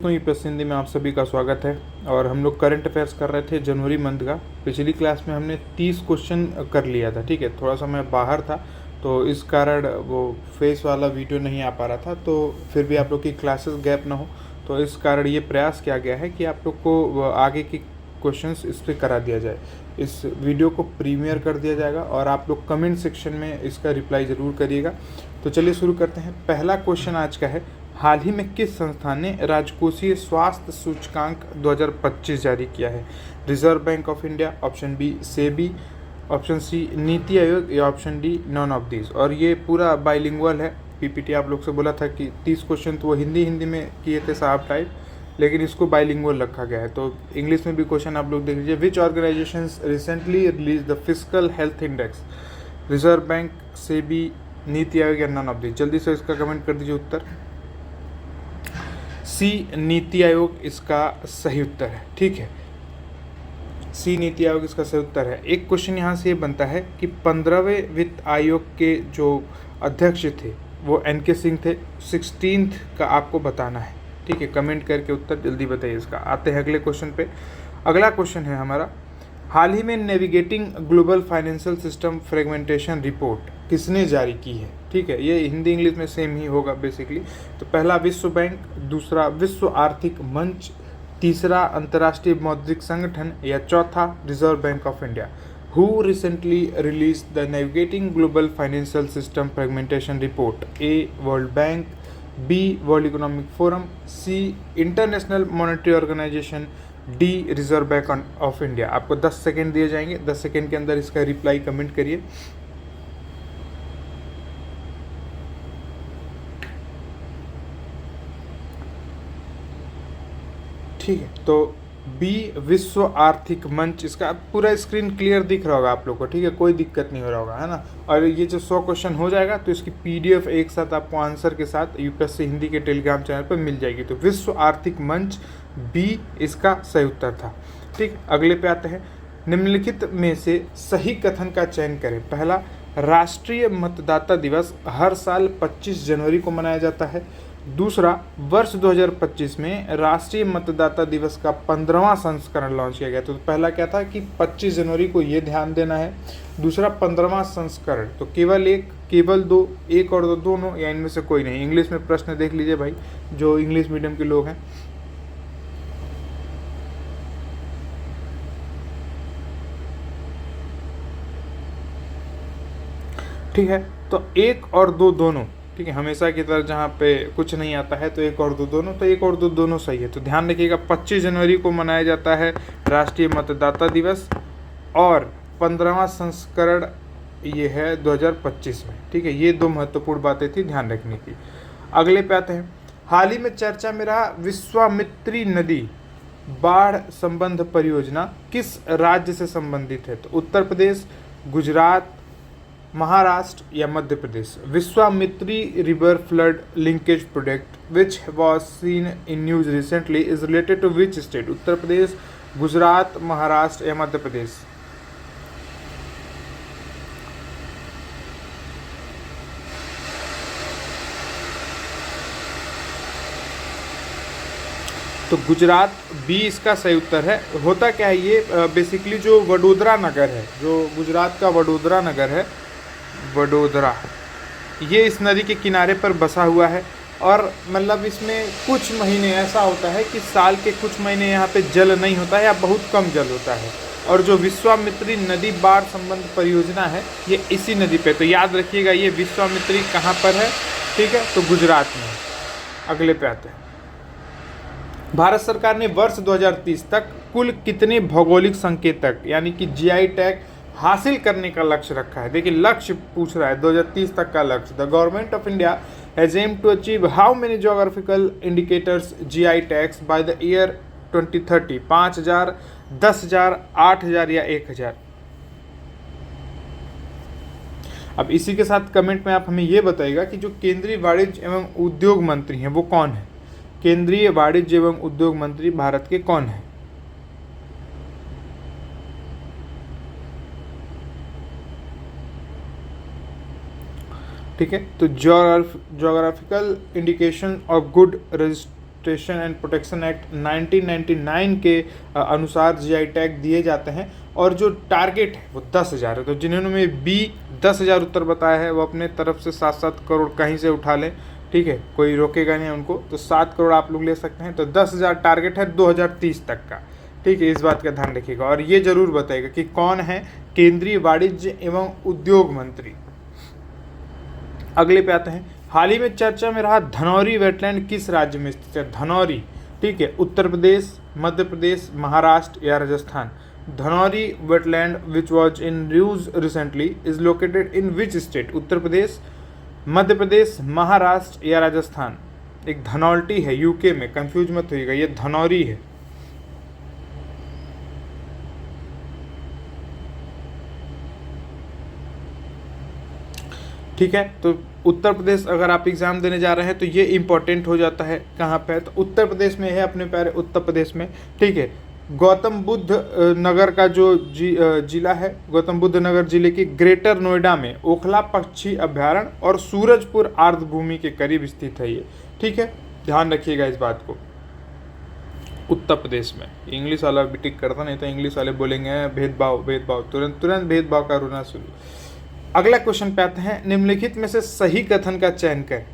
तो यूपीएससी हिंदी में आप सभी का स्वागत है। और हम लोग करंट अफेयर्स कर रहे थे जनवरी मंथ का। पिछली क्लास में हमने 30 क्वेश्चन कर लिया था, ठीक है। थोड़ा सा मैं बाहर था तो इस कारण वो फेस वाला वीडियो नहीं आ पा रहा था, तो फिर भी आप लोग की क्लासेस गैप ना हो तो इस कारण ये प्रयास किया गया है कि आप लोग को आगे की क्वेश्चंस इस पर करा दिया जाए। इस वीडियो को प्रीमियर कर दिया जाएगा और आप लोग कमेंट सेक्शन में इसका रिप्लाई ज़रूर करिएगा। तो चलिए शुरू करते हैं। पहला क्वेश्चन आज का है, हाल ही में किस संस्थान ने राजकोषीय स्वास्थ्य सूचकांक 2025 जारी किया है? Reserve Bank of India, option B SEBI, option C NITI Aayog या option D none of this. और ये पूरा बाइलिंगुअल है। पीपीटी आप लोग से बोला था कि 30 क्वेश्चन तो वो हिंदी में किए थे साहब टाइप, लेकिन इसको बाइलिंगुअल रखा गया है। तो इंग्लिश में भी क्वेश्चन आप लोग देख लीजिए। Which organisations recently release the physical health index? Reserve Bank, SEBI, NITI Aayog या नॉन ऑफ दिस। जल्दी से इसका कमेंट कर दीजिए उत्तर। सी नीति आयोग इसका सही उत्तर है, ठीक है। सी नीति आयोग इसका सही उत्तर है। एक क्वेश्चन यहाँ से ये बनता है कि 15वें वित्त आयोग के जो अध्यक्ष थे वो एनके सिंह थे। 16th का आपको बताना है, ठीक है। कमेंट करके उत्तर जल्दी बताइए इसका। आते हैं अगले क्वेश्चन पे। अगला क्वेश्चन है हमारा, हाल ही में navigating global financial system fragmentation report किसने जारी की है? ठीक है, ये हिंदी इंग्लिश में सेम ही होगा बेसिकली। तो पहला विश्व बैंक, दूसरा विश्व आर्थिक मंच, तीसरा अंतर्राष्ट्रीय मौद्रिक संगठन या चौथा Reserve Bank of India. Who recently release the navigating global financial system fragmentation report? A World Bank, B World Economic Forum, C International Monetary Organisation, D Reserve Bank of India. आपको 10 सेकेंड दिए जाएंगे, 10 second के अंदर इसका reply comment करिए। ठीक है, तो बी विश्व आर्थिक मंच, इसका पूरा स्क्रीन क्लियर दिख रहा होगा आप लोग को, ठीक है, कोई दिक्कत नहीं हो रहा होगा, है ना। और ये जो 100 क्वेश्चन हो जाएगा तो इसकी पीडीएफ एक साथ आपको आंसर के साथ यूपीएससी हिंदी के टेलीग्राम चैनल पर मिल जाएगी। तो विश्व आर्थिक मंच बी इसका सही उत्तर था, ठीक। अगले पे आते हैं, निम्नलिखित में से सही कथन का चयन करें। पहला, राष्ट्रीय मतदाता दिवस हर साल 25 जनवरी को मनाया जाता है। दूसरा, वर्ष 2025 में राष्ट्रीय मतदाता दिवस का 15वां संस्करण लॉन्च किया गया। तो पहला क्या था कि 25 जनवरी को ये ध्यान देना है। दूसरा 15वां संस्करण, तो केवल एक, केवल दो, एक और दो, दोनों या इनमें से कोई नहीं। इंग्लिश में प्रश्न देख लीजिए भाई, जो इंग्लिश मीडियम के लोग हैं। ठीक है, तो एक और दो दोनों, ठीक है। हमेशा की तरह जहाँ पे कुछ नहीं आता है तो एक और दो दोनों, तो एक और दो दोनों सही है। तो ध्यान रखिएगा, 25 जनवरी को मनाया जाता है राष्ट्रीय मतदाता दिवस और 15वां संस्करण ये है 2025 में, ठीक है। ये दो महत्वपूर्ण बातें थी ध्यान रखने की। अगले पे आते हैं, हाल ही में चर्चा में रहा विश्वामित्री नदी बाढ़ संबंध परियोजना किस राज्य से संबंधित है? तो उत्तर प्रदेश, गुजरात, महाराष्ट्र या Madhya Pradesh. Vishwamitri river flood linkage project which was seen in news recently is related to which state? Uttar Pradesh, Gujarat, Maharashtra या मध्य प्रदेश। तो गुजरात बी इसका सही उत्तर है। होता क्या है, ये बेसिकली जो वडोदरा नगर है, जो गुजरात का वडोदरा नगर है, वडोदरा, ये इस नदी के किनारे पर बसा हुआ है। और मतलब इसमें कुछ महीने ऐसा होता है कि साल के कुछ महीने यहाँ पे जल नहीं होता है या बहुत कम जल होता है। और जो विश्वामित्री नदी बाढ़ संबंध परियोजना है ये इसी नदी पे, तो याद रखिएगा ये विश्वामित्री कहाँ पर है, ठीक है, तो गुजरात में। अगले पे आते हैं, भारत सरकार ने वर्ष 2030 तक कुल कितने भौगोलिक संकेतक यानी कि जीआई टैग हासिल करने का लक्ष्य रखा है? देखिए लक्ष्य पूछ रहा है 2030 तक का लक्ष्य। The government of India has aim to achieve how many geographical indicators GI tags by the year 2030? 5000, 10,000, 8,000 या 1,000? अब इसी के साथ कमेंट में आप हमें ये बताइएगा कि जो केंद्रीय वाणिज्य एवं उद्योग मंत्री हैं वो कौन है? केंद्रीय वाणिज्य एवं उद्योग मंत्री भारत के कौन है? ठीक है, तो geographical indication of good rehabilitation and protection act 1999 के अनुसार जीआई टैग दिए जाते हैं। और जो टारगेट है वो 10,000 है। तो जिन्होंने बी 10,000 उत्तर बताया है वो अपने तरफ से 7-7 करोड़ कहीं से उठा लें, ठीक है, कोई रोकेगा नहीं उनको। तो 7 करोड़ आप लोग ले सकते हैं। तो 10,000 टारगेट है 2030 तक का, ठीक है, इस बात का ध्यान रखिएगा। और ये जरूर बताइएगा कि कौन है केंद्रीय वाणिज्य एवं उद्योग मंत्री। अगले पे आते हैं, हाल ही में चर्चा में रहा धनौरी वेटलैंड किस राज्य में स्थित है? धनौरी, ठीक है, उत्तर प्रदेश, मध्य प्रदेश, महाराष्ट्र या Rajasthan? Dhanauri wetland which was in news recently is located in which state? Uttar Pradesh, Madhya Pradesh, Maharashtra या राजस्थान? एक धनौल्टी है यूके में, कंफ्यूज मत होइएगा, ये धनौरी है। ठीक है, तो उत्तर प्रदेश अगर आप एग्जाम देने जा रहे हैं तो ये इंपॉर्टेंट हो जाता है। कहाँ पे है? तो उत्तर प्रदेश में है, अपने प्यारे उत्तर प्रदेश में, ठीक है। गौतम बुद्ध नगर का जो जिला है, गौतम बुद्ध नगर जिले के ग्रेटर नोएडा में ओखला पक्षी अभ्यारण्य और सूरजपुर आर्द्रभूमि के करीब स्थित है ये, ठीक है, ध्यान रखिएगा इस बात को। उत्तर प्रदेश में इंग्लिश वाला भी टिक करता, नहीं तो इंग्लिश वाले बोलेंगे भेदभाव भेदभाव, तुरंत भेदभाव का रोना शुरू। अगला क्वेश्चन पे आते हैं, निम्नलिखित में से सही कथन का चयन करें।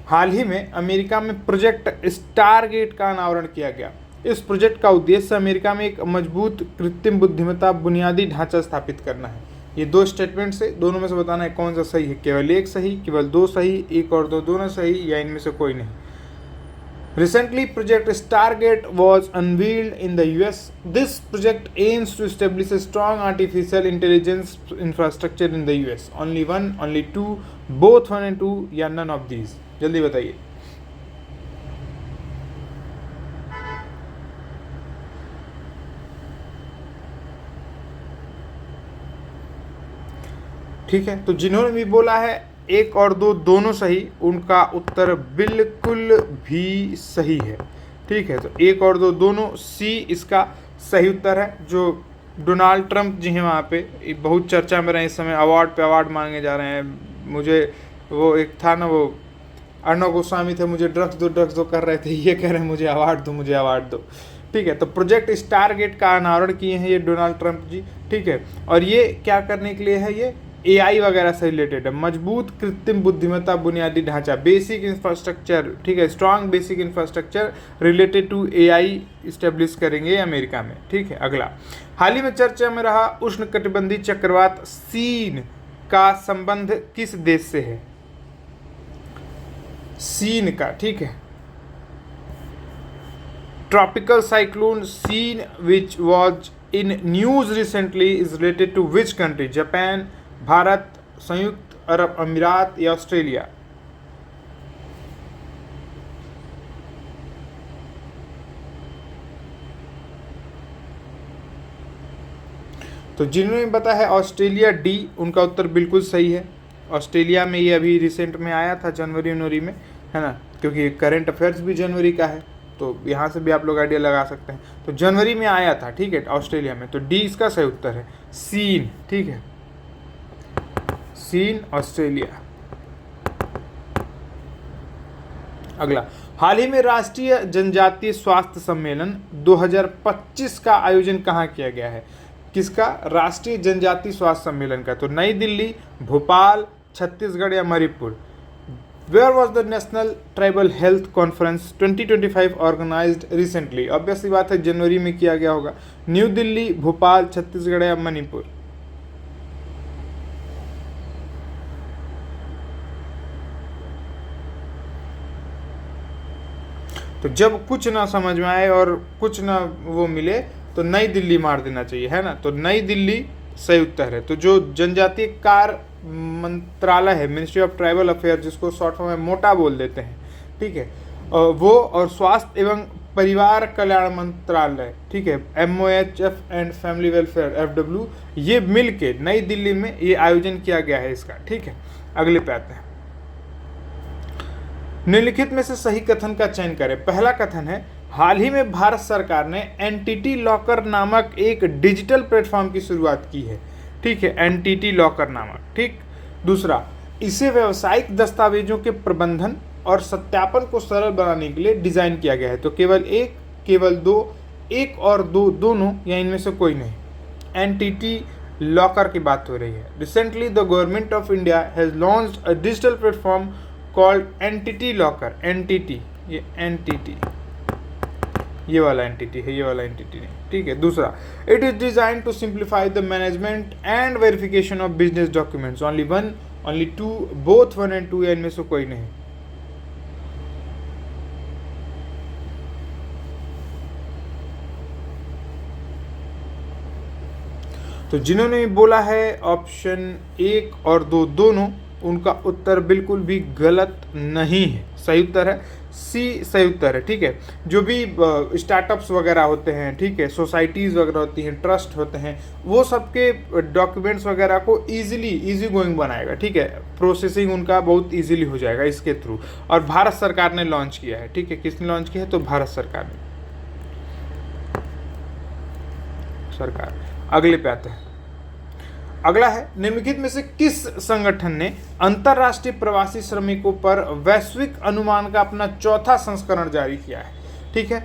हाल ही में अमेरिका में प्रोजेक्ट स्टारगेट का अनावरण किया गया। इस प्रोजेक्ट का उद्देश्य अमेरिका में एक मजबूत कृत्रिम बुद्धिमत्ता बुनियादी ढांचा स्थापित करना है। ये दो स्टेटमेंट से दोनों में से बताना है कौन सा सही है। केवल एक सही, केवल दो सही, एक और दो, दोनों सही, या इनमें से कोई नहीं। Recently, Project Stargate was unveiled in the US. This project aims to establish a strong artificial intelligence infrastructure in the US. Only one, only two, both 1 and 2, या none of these? जल्दी बताइए। ठीक है, तो जिन्होंने भी बोला है एक और दो दोनों सही, उनका उत्तर बिल्कुल भी सही है, ठीक है। तो एक और दो दोनों, सी इसका सही उत्तर है। जो डोनाल्ड ट्रंप जी हैं वहाँ पे बहुत चर्चा में रहे, इस समय अवार्ड पे अवार्ड मांगे जा रहे हैं। मुझे वो एक था ना, वो अर्णव गोस्वामी थे, मुझे ड्रग्स दो कर रहे थे, ये कह रहे हैं मुझे अवार्ड दो, ठीक है। तो प्रोजेक्ट स्टारगेट का अनावरण किए हैं ये डोनाल्ड ट्रंप जी, ठीक है। और ये क्या करने के लिए है? ये एआई वगैरह से रिलेटेड है। मजबूत कृत्रिम बुद्धिमत्ता बुनियादी ढांचा, बेसिक इंफ्रास्ट्रक्चर, ठीक है, strong basic infrastructure related to AI establish करेंगे अमेरिका में, ठीक है। अगला, हाल ही में चर्चा में रहा उष्णकटिबंधीय चक्रवात सीन का संबंध किस देश से है? सीन का, ठीक है, tropical cyclone Sean which was in news recently is related to which country? Japan, Bharat, संयुक्त अरब अमीरात या ऑस्ट्रेलिया? तो जिन्होंने बताया है ऑस्ट्रेलिया, डी, उनका उत्तर बिल्कुल सही है। ऑस्ट्रेलिया में ये अभी रिसेंट में आया था, जनवरी में, है ना, क्योंकि करंट अफेयर्स भी जनवरी का है, तो यहाँ से भी आप लोग आइडिया लगा सकते हैं। तो जनवरी में आया था, ठीक है, ऑस्ट्रेलिया में। तो डी इसका सही उत्तर है, सीन, ठीक है, सीन ऑस्ट्रेलिया। अगला, हाल ही में राष्ट्रीय जनजातीय स्वास्थ्य सम्मेलन 2025 का आयोजन कहाँ किया गया है? किसका? राष्ट्रीय जनजातीय स्वास्थ्य सम्मेलन का। तो नई दिल्ली, भोपाल, छत्तीसगढ़ या Manipur? Where was the national tribal health conference 2025 organised recently? Obviously बात है जनवरी में किया गया होगा। न्यू दिल्ली, भोपाल, छत्तीसगढ़ या मणिपुर? तो जब कुछ ना समझ में आए और कुछ ना वो मिले तो नई दिल्ली मार देना चाहिए, है ना। तो नई दिल्ली सही उत्तर है। तो जो जनजातीय कार्य मंत्रालय है, मिनिस्ट्री ऑफ ट्राइबल अफेयर, जिसको शॉर्ट फॉर्म में मोटा बोल देते हैं, ठीक है, वो और स्वास्थ्य एवं परिवार कल्याण मंत्रालय, ठीक है, MOHF and family welfare FW, ये मिल के नई दिल्ली में ये आयोजन किया गया है इसका, ठीक है। अगले पे आते हैं, निम्नलिखित में से सही कथन का चयन करें। पहला कथन है, हाल ही में भारत सरकार ने एनटीटी लॉकर नामक एक डिजिटल प्लेटफॉर्म की शुरुआत की है, ठीक है, एनटीटी लॉकर नामक, ठीक। दूसरा, इसे व्यावसायिक दस्तावेजों के प्रबंधन, और सत्यापन को सरल बनाने के लिए डिजाइन किया गया है। तो केवल एक, केवल दो, एक और दो, दोनों या इनमें से कोई नहीं। एनटीटी लॉकर की बात हो रही है। Recently the government of India has launched a digital platform called entity locker. Entity, ये एनटीटी, ये वाला एनटीटी है, ये वाला एनटीटी नहीं, ठीक है। दूसरा, it is design to simplify the management and verification of business documents. Only one, only two, both 1 and 2 या इनमें से कोई नहीं। तो जिन्होंने बोला है ऑप्शन 1 और 2 दोनों, उनका उत्तर बिल्कुल भी गलत नहीं है। सही उत्तर है सी, सही उत्तर है, ठीक है। जो भी स्टार्टअप्स वगैरह होते हैं, ठीक है, सोसाइटीज़ वगैरह होती हैं, ट्रस्ट होते हैं, वो सबके डॉक्यूमेंट्स वगैरह को इजी गोइंग बनाएगा, ठीक है। प्रोसेसिंग उनका बहुत इजीली हो जाएगा इसके थ्रू। और भारत सरकार ने लॉन्च किया है, ठीक है। किसने लॉन्च किया है? तो भारत सरकार ने। अगले पे आते हैं। अगला है, निम्नलिखित में से किस संगठन ने अंतर्राष्ट्रीय प्रवासी श्रमिकों पर वैश्विक अनुमान का अपना चौथा संस्करण जारी किया है? ठीक है।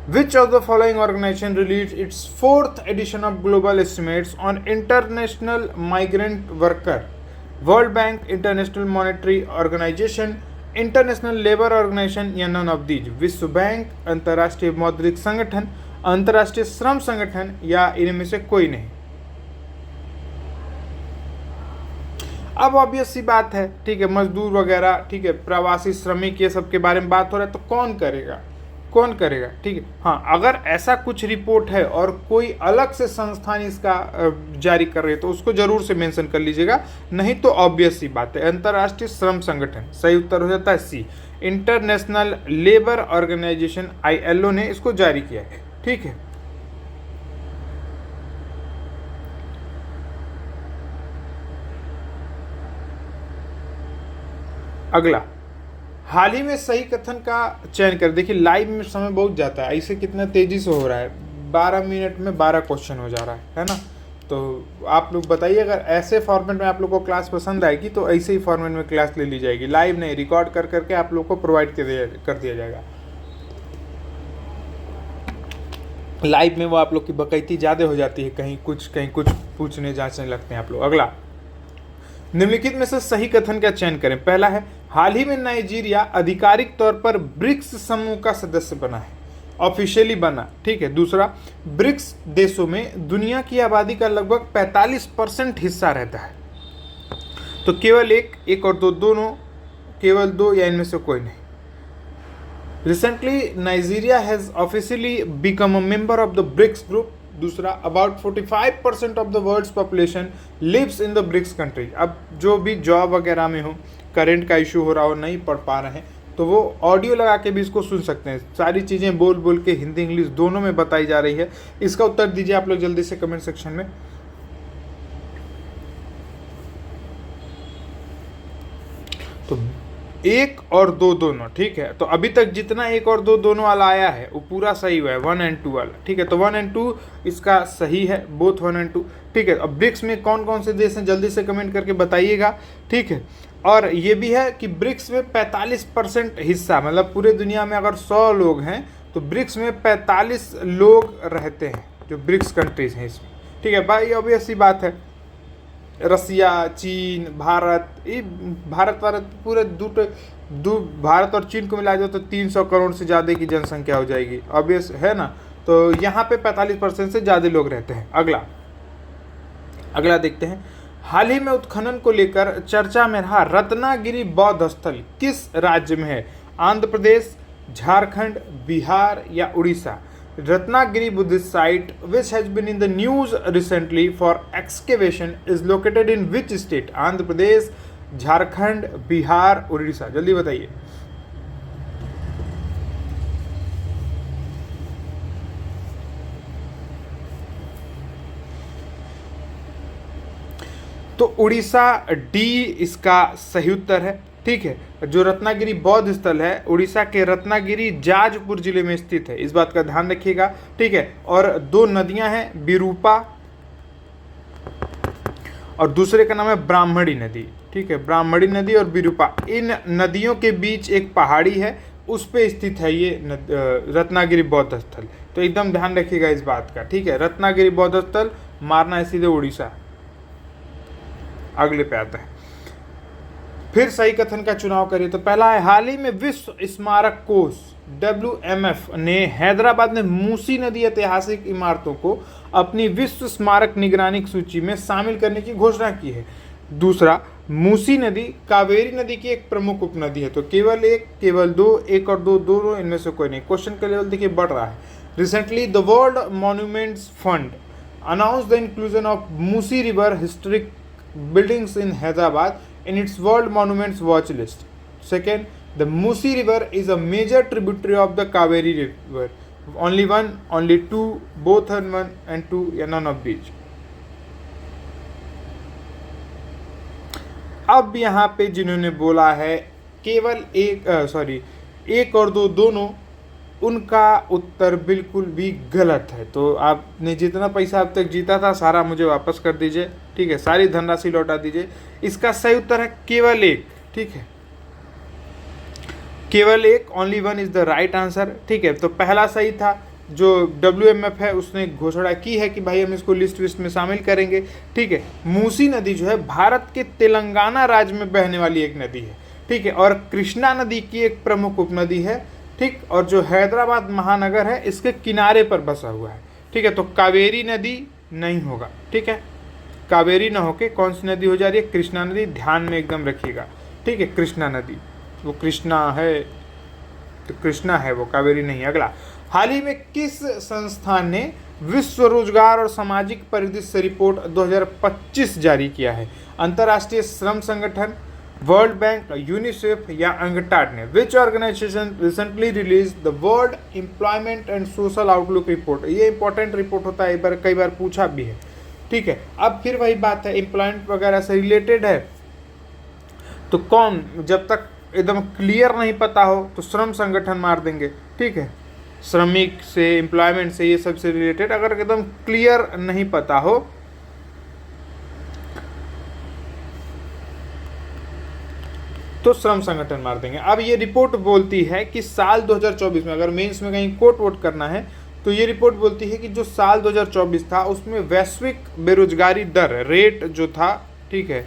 Which of the following organization release its 4th edition of global estimates on international migrant worker? World Bank, International Monetary Organization, International Labour Organization या नन ऑफ दीज? विश्व बैंक, अंतर्राष्ट्रीय मौद्रिक संगठन, अंतर्राष्ट्रीय श्रम संगठन या इनमें से कोई नहीं? अब ऑब्वियस सी बात है, ठीक है, मजदूर वगैरह, ठीक है, प्रवासी श्रमिक, ये सब के बारे में बात हो रहा है, तो कौन करेगा? कौन करेगा? ठीक है। हाँ, अगर ऐसा कुछ रिपोर्ट है और कोई अलग से संस्थान इसका जारी कर रही है तो उसको जरूर से मेंशन कर लीजिएगा, नहीं तो ऑब्वियस सी बात है अंतर्राष्ट्रीय श्रम संगठन। सही उत्तर हो जाता है सी, इंटरनेशनल लेबर ऑर्गेनाइजेशन, ILO ने इसको जारी किया है, ठीक है। अगला, हाल ही में सही कथन का चयन कर। देखिए लाइव में समय बहुत जाता है, ऐसे कितना तेजी से हो रहा है, 12 मिनट में 12 क्वेश्चन हो जा रहा है ना। तो आप लोग बताइए, अगर ऐसे फॉर्मेट में आप लोग को क्लास पसंद आएगी तो ऐसे ही फॉर्मेट में क्लास ले ली जाएगी, लाइव नहीं, रिकॉर्ड कर करके आप लोग को प्रोवाइड कर दिया जाएगा। लाइव में वो आप लोग की बकैती ज़्यादा हो जाती है, कहीं कुछ पूछने जांचने लगते हैं आप लोग। अगला, निम्नलिखित में से सही कथन का चयन करें। पहला है, हाल ही में नाइजीरिया आधिकारिक तौर पर ब्रिक्स समूह का सदस्य बना है, ऑफिशियली बना, ठीक है। दूसरा, ब्रिक्स देशों में दुनिया की आबादी का लगभग 45% हिस्सा रहता है। तो केवल एक और दो, दोनों, केवल दो या इनमें से कोई नहीं। Recently Nigeria has officially become a member of the BRICS group. दूसरा, about 45% of the world's population lives in the BRICS country. अब जो भी जॉब वगैरह में हो, करंट का इशू हो रहा हो, नहीं पढ़ पा रहे हैं, तो वो ऑडियो लगा के भी इसको सुन सकते हैं। सारी चीज़ें बोल बोल के हिंदी इंग्लिश दोनों में बताई जा रही है। इसका उत्तर दीजिए आप लोग जल्दी से कमेंट सेक्शन में। तो 1 और 2 दोनों, ठीक है। तो अभी तक जितना 1 और 2 दोनों वाला आया है वो पूरा सही हुआ है, 1 and 2 वाला, ठीक है। तो 1 and 2 इसका सही है, बोथ 1 and 2, ठीक है। अब ब्रिक्स में कौन कौन से देश हैं जल्दी से कमेंट करके बताइएगा, ठीक है। और ये भी है कि ब्रिक्स में 45% हिस्सा, मतलब पूरे दुनिया में अगर 100 लोग हैं तो ब्रिक्स में 45 लोग रहते हैं, जो ब्रिक्स कंट्रीज हैं इसमें, ठीक है भाई। ऑब्वियस सी बात है, रसिया, चीन, भारत, ये भारत पूरे भारत और चीन को मिला जाए तो 300 करोड़ से ज़्यादा की जनसंख्या हो जाएगी, ऑब्वियस है ना। तो यहाँ पे 45% से ज़्यादा लोग रहते हैं। अगला देखते हैं, हाल ही में उत्खनन को लेकर चर्चा में रहा रत्नागिरी बौद्ध स्थल किस राज्य में है? आंध्र प्रदेश, झारखंड, बिहार या Orissa? Ratnagiri Buddhist site, which has been in the news recently for excavation, is located in which state? Andhra Pradesh, Jharkhand, Bihar, Orissa? जल्दी बताइए। तो उड़ीसा, डी इसका सही उत्तर है, ठीक है। जो रत्नागिरी बौद्ध स्थल है उड़ीसा के रत्नागिरी जाजपुर जिले में स्थित है, इस बात का ध्यान रखिएगा, ठीक है। और 2 नदियां हैं, विरूपा और दूसरे का नाम है ब्राह्मणी नदी, ठीक है, ब्राह्मणी नदी और विरूपा, इन नदियों के बीच एक पहाड़ी है, उस पे स्थित है ये रत्नागिरी बौद्ध स्थल। तो एकदम ध्यान रखिएगा इस बात का, ठीक है। रत्नागिरी बौद्ध स्थल मारना है सीधे उड़ीसा। अगले पे आता है, फिर सही कथन का चुनाव करिए। तो पहला है, हाल ही में विश्व स्मारक कोष WMF ने हैदराबाद में मूसी नदी ऐतिहासिक इमारतों को अपनी विश्व स्मारक निगरानी सूची में शामिल करने की घोषणा की है। दूसरा, मूसी नदी कावेरी नदी की एक प्रमुख उपनदी है। तो केवल एक, केवल दो, एक और दो, दोनों, इनमें से कोई नहीं। क्वेश्चन का लेवल देखिए बढ़ रहा है। Recently the world monuments fund announce the inclusion of Musi river historic buildings in Hyderabad in its World Monuments Watch List. Second, the Musi River is a major tributary of the Kaveri River. Only one, only two, both are one and two, या none of these. अब यहाँ पे जिन्होंने बोला है केवल एक, एक और दो, दोनों, उनका उत्तर बिल्कुल भी गलत है। तो आपने जितना पैसा अब तक जीता था सारा मुझे वापस कर दीजिए, ठीक है, सारी धनराशि लौटा दीजिए। इसका सही उत्तर है केवल एक, ठीक है, केवल एक, only one is the right answer, ठीक है। तो पहला सही था, जो WMF है उसने घोषणा की है कि भाई हम इसको लिस्ट में शामिल करेंगे, ठीक है। मूसी नदी जो है भारत के तेलंगाना राज्य में बहने वाली एक नदी है, ठीक है, और कृष्णा नदी की एक प्रमुख उपनदी है, ठीक, और जो हैदराबाद महानगर है इसके किनारे पर बसा हुआ है, ठीक है। तो कावेरी नदी नहीं होगा, ठीक है, कावेरी ना होके कौन सी नदी हो जा रही है, कृष्णा नदी, ध्यान में एकदम रखिएगा, ठीक है, कृष्णा नदी, वो कृष्णा है, तो कृष्णा है वो, कावेरी नहीं। अगला, हाल ही में किस संस्थान ने विश्व रोजगार और सामाजिक परिदृश्य रिपोर्ट 2025 जारी किया है? अंतर्राष्ट्रीय श्रम संगठन, वर्ल्ड बैंक, यूनिसेफ या अंगटाड ने? Which organisation recently release the world employment and social outlook report? ये इंपॉर्टेंट रिपोर्ट होता है, कई बार पूछा भी है, ठीक है। अब फिर वही बात है, एम्प्लॉयमेंट वगैरह से रिलेटेड है, तो कौन, जब तक एकदम क्लियर नहीं पता हो तो श्रम संगठन मार देंगे, ठीक है, श्रमिक से, एम्प्लॉयमेंट से, ये सब से रिलेटेड अगर एकदम क्लियर नहीं पता हो तो श्रम संगठन मार देंगे। अब ये रिपोर्ट बोलती है कि साल 2024 में, अगर मेंस में कहीं कोट वोट करना है तो ये रिपोर्ट बोलती है कि जो साल 2024 था उसमें वैश्विक बेरोजगारी दर, रेट जो था, ठीक है,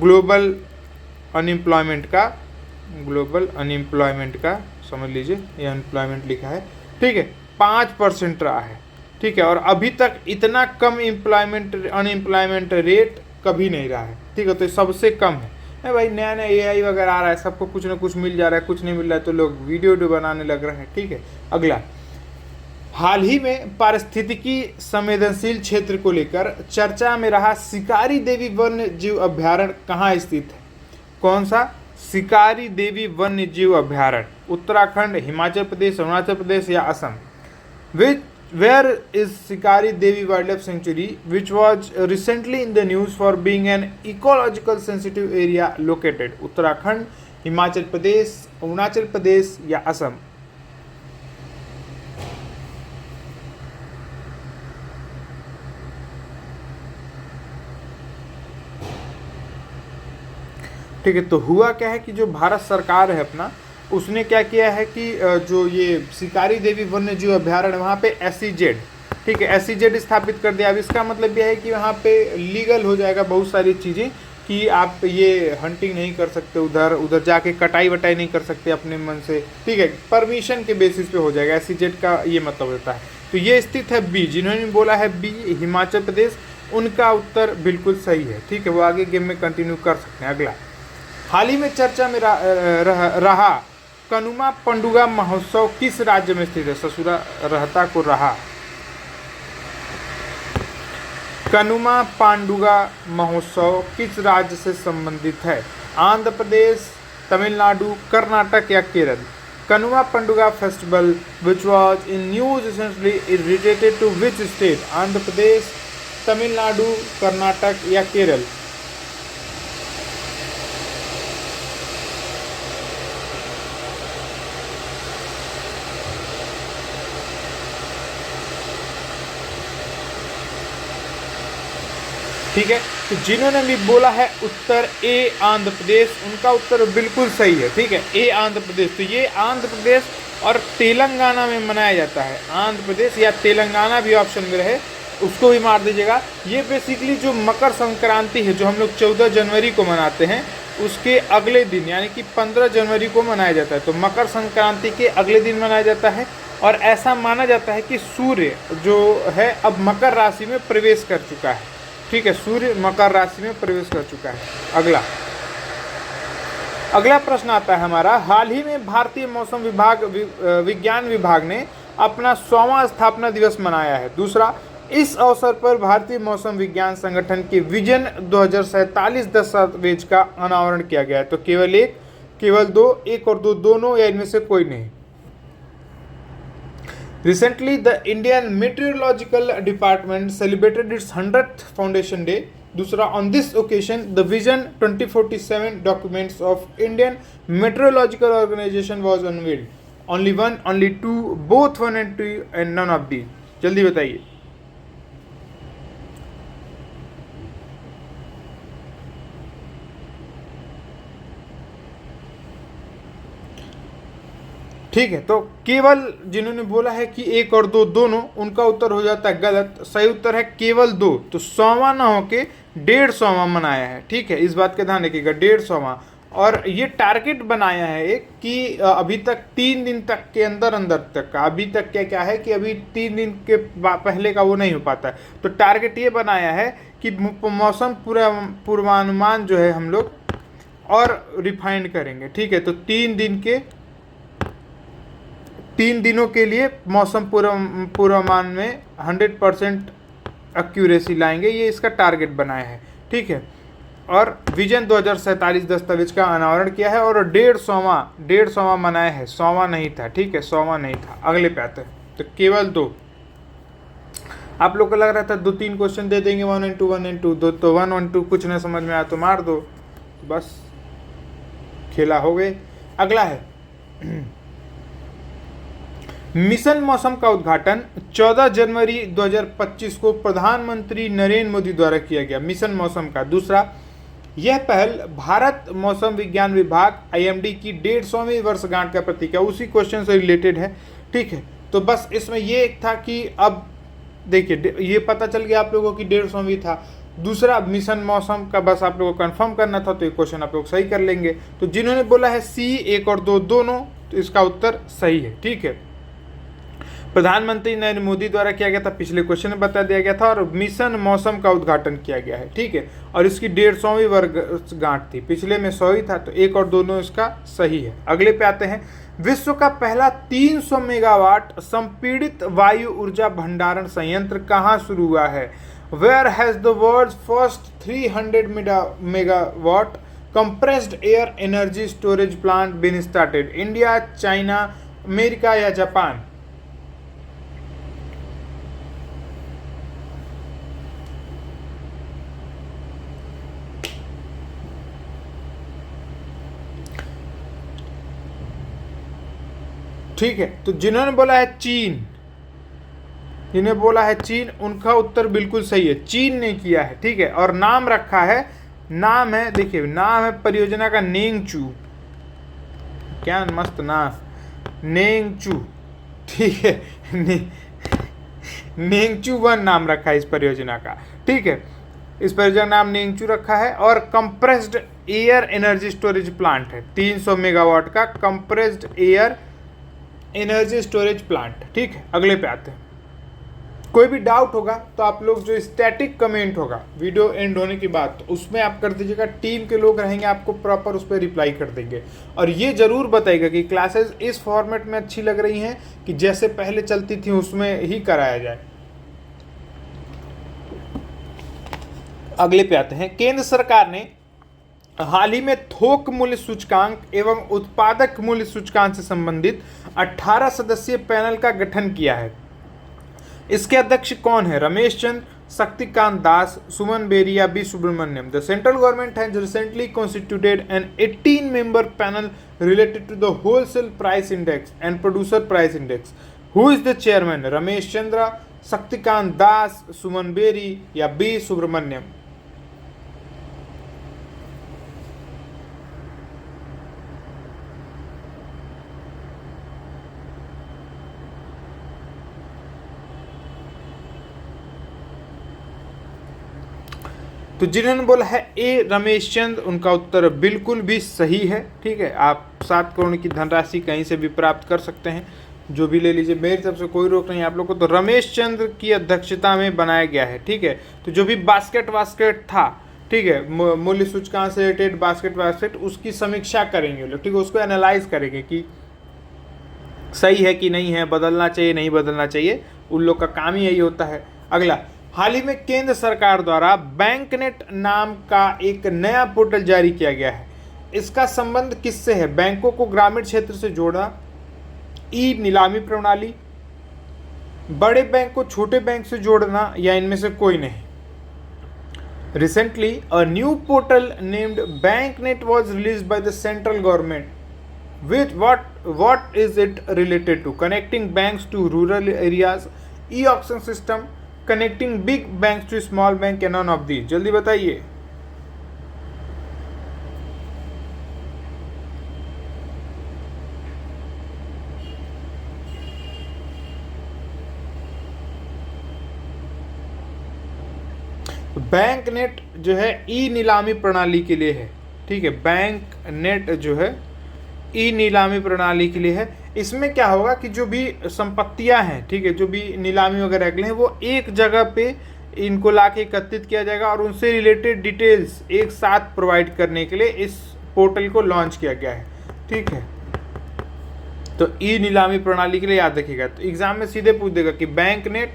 ग्लोबल अनएम्प्लॉयमेंट का समझ लीजिए, ये अनएम्प्लॉयमेंट लिखा है, ठीक है, 5% रहा है, ठीक है, और अभी तक इतना कम अनएम्प्लॉयमेंट रेट कभी नहीं रहा है, ठीक है, तो सबसे कम है। भाई नया नया AI वगैरह आ रहा है, सबको कुछ ना कुछ मिल जा रहा है, कुछ नहीं मिल रहा है तो लोग वीडियो बनाने लग रहे हैं, ठीक है। अगला, हाल ही में पारिस्थितिकी संवेदनशील क्षेत्र को लेकर चर्चा में रहा शिकारी देवी वन्य जीव अभ्यारण्य कहाँ स्थित है? कौन सा? शिकारी देवी वन्य जीव अभ्यारण्य, उत्तराखंड, हिमाचल प्रदेश, अरुणाचल प्रदेश या Assam? Where is Sikari Devi Wildlife Sanctuary, which was recently in the news for being an ecological sensitive area located? Uttarakhand, Himachal Pradesh, Arunachal Pradesh या असम? ठीक है, तो हुआ क्या है कि जो भारत सरकार है अपना, उसने क्या किया है कि जो ये शिकारी देवी वन्य जीव अभ्यारण्य, वहाँ पे SEZ, ठीक है, SEZ स्थापित कर दिया। अब इसका मतलब यह है कि वहाँ पे लीगल हो जाएगा बहुत सारी चीज़ें, कि आप ये हंटिंग नहीं कर सकते, उधर जाके कटाई वटाई नहीं कर सकते अपने मन से, ठीक है, परमिशन के बेसिस पे हो जाएगा। SEZ का ये मतलब होता है। तो ये स्थित है B, जिन्होंने बोला है B हिमाचल प्रदेश, उनका उत्तर बिल्कुल सही है, ठीक है, वो आगे गेम में कंटिन्यू कर सकते हैं। अगला, हाल ही में चर्चा में रहा कनुमा पंडुगा महोत्सव किस राज्य में स्थित है? ससुरा रहता को रहा। कनुमा पांडुगा महोत्सव किस राज्य से संबंधित है? आंध्र प्रदेश, तमिलनाडु, कर्नाटक या Kerala? Kanuma Panduga festival which was in news recently is related to which state? Andhra Pradesh, Tamil Nadu, Karnataka या केरल? ठीक है। तो जिन्होंने भी बोला है उत्तर ए आंध्र प्रदेश, उनका उत्तर बिल्कुल सही है। ठीक है, ए आंध्र प्रदेश। तो ये आंध्र प्रदेश और तेलंगाना में मनाया जाता है। आंध्र प्रदेश या तेलंगाना भी ऑप्शन में रहे, उसको भी मार दीजिएगा। ये बेसिकली जो मकर संक्रांति है, जो हम लोग 14 जनवरी को मनाते हैं, उसके अगले दिन यानी कि 15 जनवरी को मनाया जाता है। तो मकर संक्रांति के अगले दिन मनाया जाता है और ऐसा माना जाता है कि सूर्य जो है अब मकर राशि में प्रवेश कर चुका है। ठीक है, सूर्य मकर राशि में प्रवेश कर चुका है। अगला प्रश्न आता है हमारा, हाल ही में भारतीय मौसम विज्ञान विभाग ने अपना 100वां स्थापना दिवस मनाया है। दूसरा, इस अवसर पर भारतीय मौसम विज्ञान संगठन के विजन 2047 दस्तावेज का अनावरण किया गया है। तो केवल एक, केवल दो, एक और दो, दोनों या इनमें से कोई नहीं। Recently, the Indian Meteorological Department celebrated its 100th Foundation Day. दूसरा, on this occasion, the Vision 2047 documents of Indian Meteorological Organization was unveiled. Only one, only two, both one and two, and none of these. जल्दी बताइए। ठीक है, तो केवल जिन्होंने बोला है कि एक और दो, दोनों, उनका उत्तर हो जाता है गलत। सही उत्तर है केवल दो। तो 100वां ना होके 150वां मनाया है। ठीक है, इस बात का ध्यान रखिएगा, 150वां। और ये टारगेट बनाया है एक कि अभी तक 3 दिन तक के अंदर तक का, अभी तक क्या है कि अभी 3 दिन के पहले का वो नहीं हो पाता है। तो टारगेट ये बनाया है कि मौसम पूर्वानुमान जो है हम लोग और रिफाइंड करेंगे। ठीक है, तो 3 दिनों के लिए मौसम पूर्वानुमान में 100% एक्यूरेसी लाएंगे, ये इसका टारगेट बनाया है। ठीक है, और विजन 2047 दस्तावेज का अनावरण किया है और 150वां मनाया है। 100वां नहीं था। ठीक है, 100वां नहीं था। अगले पे आते हैं। तो केवल 2, आप लोग को लग रहा था 2-3 क्वेश्चन दे देंगे 1 and 2, 1 and 2, तो 1 and 2 कुछ नहीं समझ में आया तो मार दो, बस खेला हो गए। अगला है मिशन मौसम का उद्घाटन 14 जनवरी 2025 को प्रधानमंत्री नरेंद्र मोदी द्वारा किया गया। मिशन मौसम का। दूसरा, यह पहल भारत मौसम विज्ञान विभाग IMD की 150वीं वर्षगांठ का प्रतीक है। उसी क्वेश्चन से रिलेटेड है। ठीक है, तो बस इसमें ये एक था कि अब देखिए ये पता चल गया आप लोगों की 150वीं था। दूसरा, मिशन मौसम का बस आप लोगों को कंफर्म करना था, तो ये क्वेश्चन आप लोग सही कर लेंगे। तो जिन्होंने बोला है C 1 और 2 दोनों, तो इसका उत्तर सही है। ठीक है, प्रधानमंत्री नरेंद्र मोदी द्वारा किया गया था, पिछले क्वेश्चन में बता दिया गया था, और मिशन मौसम का उद्घाटन किया गया है। ठीक है, और इसकी 150वीं वर्षगांठ थी, पिछले में 100 ही था, तो 1 और दोनों इसका सही है। अगले पे आते हैं। विश्व का पहला 300 मेगावाट संपीड़ित वायु ऊर्जा भंडारण संयंत्र कहाँ शुरू हुआ है? Where has the world's first 300 megawatt compressed air energy storage plant been started? India, China, America या जापान? ठीक है, तो जिन्होंने बोला है चीन, जिन्हें बोला है चीन, उनका उत्तर बिल्कुल सही है। चीन ने किया है। ठीक है, और नाम रखा है, नाम है, देखिए नाम है परियोजना का नेंगचू। क्या मस्त नाम, नेंगचू। ठीक है, नेंगचू 1 नाम रखा है इस परियोजना का। ठीक है, इस परियोजना का नाम नेंगचू रखा है। और compressed air energy storage plant है, 300 मेगावाट का compressed air energy storage plant. ठीक है, अगले पे आते हैं। कोई भी डाउट होगा तो आप लोग जो स्टैटिक कमेंट होगा वीडियो एंड होने के बाद, तो उसमें आप कर दीजिएगा। टीम के लोग रहेंगे, आपको प्रॉपर उस पर रिप्लाई कर देंगे। और ये जरूर बताइएगा कि क्लासेस इस फॉर्मेट में अच्छी लग रही हैं कि जैसे पहले चलती थी उसमें ही कराया जाए। अगले पे आते हैं। केंद्र सरकार ने हाल ही में थोक मूल्य सूचकांक एवं उत्पादक मूल्य सूचकांक से संबंधित 18 सदस्यीय पैनल का गठन किया है। इसके अध्यक्ष कौन है? रमेश चंद, शक्तिकांत दास, सुमन बेरी या B Subrahmanyam? The central government has recently constituted an 18-member panel related to the wholesale price index and producer price index. Who is the chairman? Ramesh Chandra, Shaktikanta Das, Suman Bery या बी सुब्रमण्यम? तो जिन्होंने बोला है ए रमेश चंद, उनका उत्तर बिल्कुल भी सही है। ठीक है, आप 7 करोड़ की धनराशि कहीं से भी प्राप्त कर सकते हैं, जो भी ले लीजिए, मेरी तरफ से कोई रोक नहीं आप लोग को। तो रमेश चंद्र की अध्यक्षता में बनाया गया है। ठीक है, तो जो भी बास्केट था, ठीक है, मूल्य सूचकांक से रिलेटेड बास्केट उसकी समीक्षा करेंगे लोग। ठीक है, उसको एनालाइज करेंगे कि सही है कि नहीं है, बदलना चाहिए नहीं बदलना चाहिए, उन लोग का काम ही यही होता है। अगला, हाल ही में केंद्र सरकार द्वारा बैंकनेट नाम का एक नया पोर्टल जारी किया गया है। इसका संबंध किससे है? बैंकों को ग्रामीण क्षेत्र से जोड़ा, ई नीलामी प्रणाली, बड़े बैंक को छोटे बैंक से जोड़ना, या इनमें से कोई नहीं। Recently, a new portal named BankNet was released by the central government. With what is it related to? Connecting banks to rural areas, e-auction system, connecting big banks to small bank, and none of these. जल्दी बताइए। Bank net जो है ई नीलामी प्रणाली के लिए है। ठीक है, बैंक नेट जो है ई नीलामी प्रणाली के लिए है। इसमें क्या होगा कि जो भी संपत्तियां हैं, ठीक है, जो भी नीलामी वगैरह के लिए हैं, वो एक जगह पे इनको लाके एकत्रित किया जाएगा और उनसे रिलेटेड डिटेल्स एक साथ प्रोवाइड करने के लिए इस पोर्टल को लॉन्च किया गया है। ठीक है, तो ई नीलामी प्रणाली के लिए याद रखिएगा। तो एग्जाम में सीधे पूछ देगा कि बैंक नेट,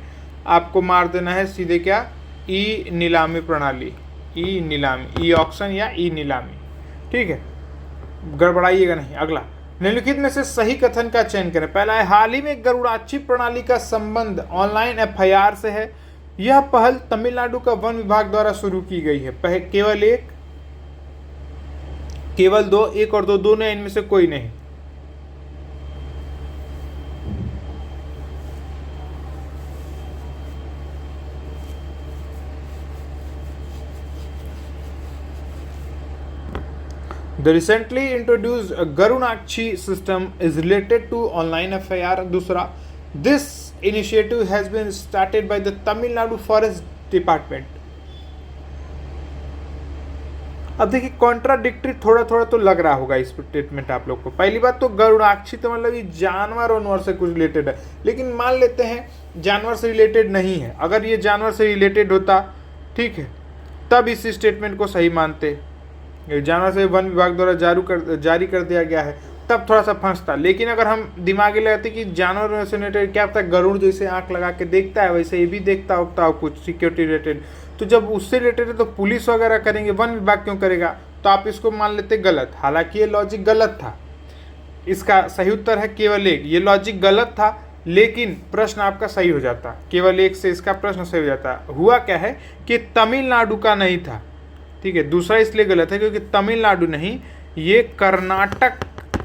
आपको मार देना है सीधे क्या, ई नीलामी प्रणाली, ई नीलामी, ई ऑक्शन या ई नीलामी। ठीक है, गड़बड़ाइएगा नहीं। अगला, निम्नलिखित में से सही कथन का चयन करें। पहला है, हाल ही में गरुड़ाक्षी प्रणाली का संबंध ऑनलाइन एफआईआर से है। यह पहल तमिलनाडु का वन विभाग द्वारा शुरू की गई है। केवल एक, केवल दो, एक और दो, दोनों, इनमें से कोई नहीं। The recently introduced Garunakshi system is related to online FIR. दूसरा, this initiative has been started by the Tamil Nadu Forest Department. अब देखिए, कॉन्ट्राडिक्टरी थोड़ा थोड़ा तो लग रहा होगा इस स्टेटमेंट आप लोग को। पहली बात तो गरुड़ाक्षी तो मतलब ये जानवर वानवर से कुछ रिलेटेड है, लेकिन मान लेते हैं जानवर से रिलेटेड नहीं है। अगर ये जानवर से रिलेटेड होता, ठीक है, तब इस स्टेटमेंट को सही मानते। जानवर से वन विभाग द्वारा जारी कर दिया गया है, तब थोड़ा सा फंसता। लेकिन अगर हम दिमागी लगाते कि जानवर से रिलेटेड, क्या पता गरुड़ जैसे आंख लगा के देखता है वैसे ये भी देखता होता हो कुछ सिक्योरिटी रिलेटेड, तो जब उससे रिलेटेड है तो पुलिस वगैरह करेंगे, वन विभाग क्यों करेगा? तो आप इसको मान लेते गलत। हालांकि ये लॉजिक गलत था। इसका सही उत्तर है केवल एक। ये लॉजिक गलत था, लेकिन प्रश्न आपका सही हो जाता। केवल एक से इसका प्रश्न सही हो जाता। हुआ क्या है कि तमिलनाडु का नहीं था। ठीक है, दूसरा इसलिए गलत है क्योंकि तमिलनाडु नहीं, ये कर्नाटक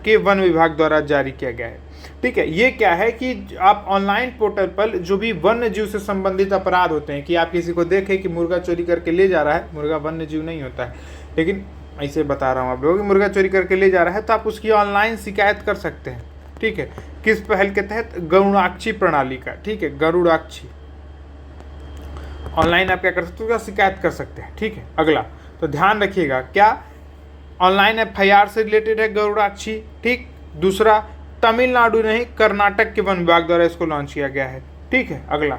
के वन विभाग द्वारा जारी किया गया है। ठीक है, ये क्या है कि आप ऑनलाइन पोर्टल पर जो भी वन्य जीव से संबंधित अपराध होते हैं, कि आप किसी को देखें कि मुर्गा चोरी करके ले जा रहा है, मुर्गा वन्य जीव नहीं होता है, लेकिन ऐसे बता रहा हूँ आप लोगों कि मुर्गा चोरी करके ले जा रहा है, तो आप उसकी ऑनलाइन शिकायत कर सकते हैं। ठीक है, किस पहल के तहत? गरुड़ाक्षी प्रणाली का। ठीक है, गरुड़ाक्षी ऑनलाइन आप क्या कर सकते हो? उसका शिकायत कर सकते हैं। ठीक है, अगला, तो ध्यान रखिएगा, क्या ऑनलाइन एफआईआर से रिलेटेड है गरुड़ाक्षी। ठीक, दूसरा तमिलनाडु नहीं, कर्नाटक के वन विभाग द्वारा इसको लॉन्च किया गया है। ठीक है, अगला,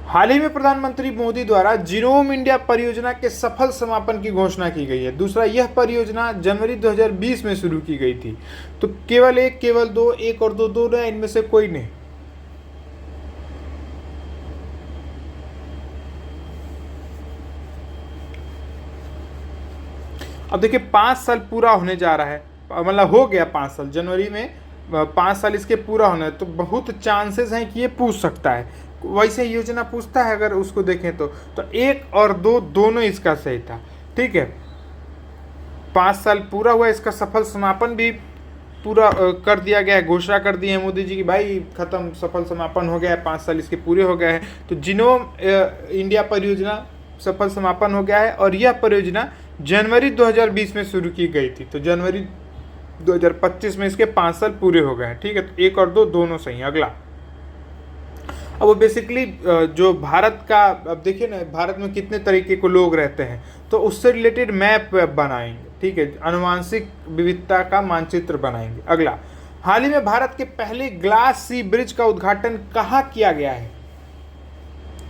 हाल ही में प्रधानमंत्री मोदी द्वारा जीनोम इंडिया परियोजना के सफल समापन की घोषणा की गई है। दूसरा, यह परियोजना जनवरी 2020 में शुरू की गई थी। तो केवल एक, केवल दो, एक और दो, दोनों, इनमें से कोई नहीं। अब देखिए, 5 साल पूरा होने जा रहा है, मतलब हो गया 5 साल, जनवरी में 5 साल इसके पूरा होने, तो बहुत चांसेस हैं कि ये पूछ सकता है। वैसे योजना पूछता है अगर उसको देखें तो 1 और 2 दोनों इसका सही था। ठीक है, 5 साल पूरा हुआ, इसका सफल समापन भी पूरा कर दिया गया है। घोषणा कर दी है मोदी जी की भाई खत्म, सफल समापन हो गया है, 5 साल इसके पूरे हो गए हैं। तो जीनोम इंडिया परियोजना सफल समापन हो गया है, और यह परियोजना जनवरी 2020 में शुरू की गई थी। तो जनवरी 2025 में इसके 5 साल पूरे हो गए हैं। ठीक है, तो 1 और 2 दोनों सही हैं। अगला, अब वो बेसिकली जो भारत का, अब देखिए ना भारत में कितने तरीके के लोग रहते हैं, तो उससे रिलेटेड मैप बनाएंगे, ठीक है, आनुवांशिक विविधता का मानचित्र बनाएंगे। अगला, हाल ही में भारत के पहले ग्लास सी ब्रिज का उद्घाटन कहाँ किया गया है?